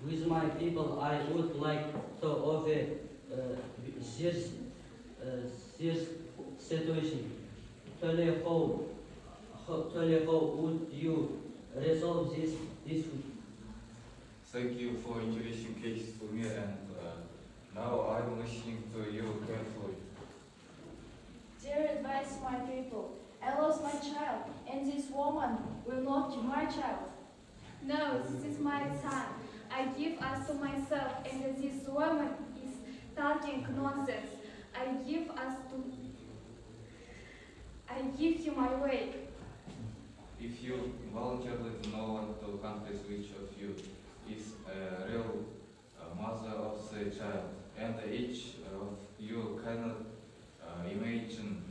with my people, I would like to offer this this situation. How would you resolve this dispute? Thank you for introducing case to me, and now I'm listening to you carefully. Dear advice, my people, I lost my child, and this woman will not kill my child. No, this is my son. I give us to myself, and this woman is talking nonsense. I give him my way. If you voluntarily do not want to confess which of you is a real mother of the child, and each of you cannot imagine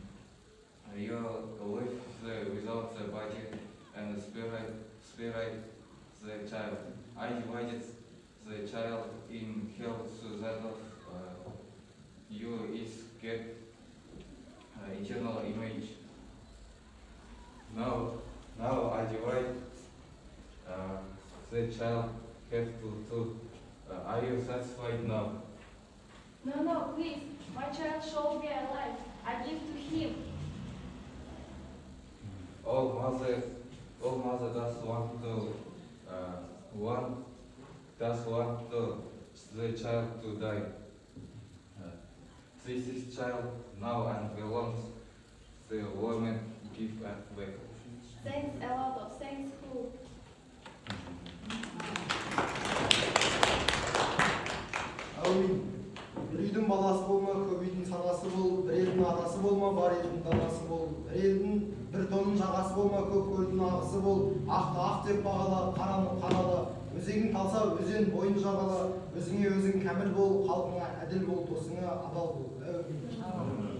your life without the body and spirit the child. I divided the child in half so that of you is get eternal image. Now I divide the child have to two. Are you satisfied now? No, please, my child shall be alive. I give to him. All mother does want to the child to die. This is child now and belongs the woman give back. Thanks a lot of thanks who. Әумин. Bir үйдің баласы болма, көп үйдің санасы бол, бір елдің атасы болма, бар елдің данасы бол. Бір елдің бір тонның жағасы болма, көп көлдің ағысы бол. Ақты ақ деп бағала, қараны қарала. Өзегің талса, өзен бойын жағала. Өзіңе өзің кәміл бол, халқыңа әділ бол, досыңа адал бол. Әумин.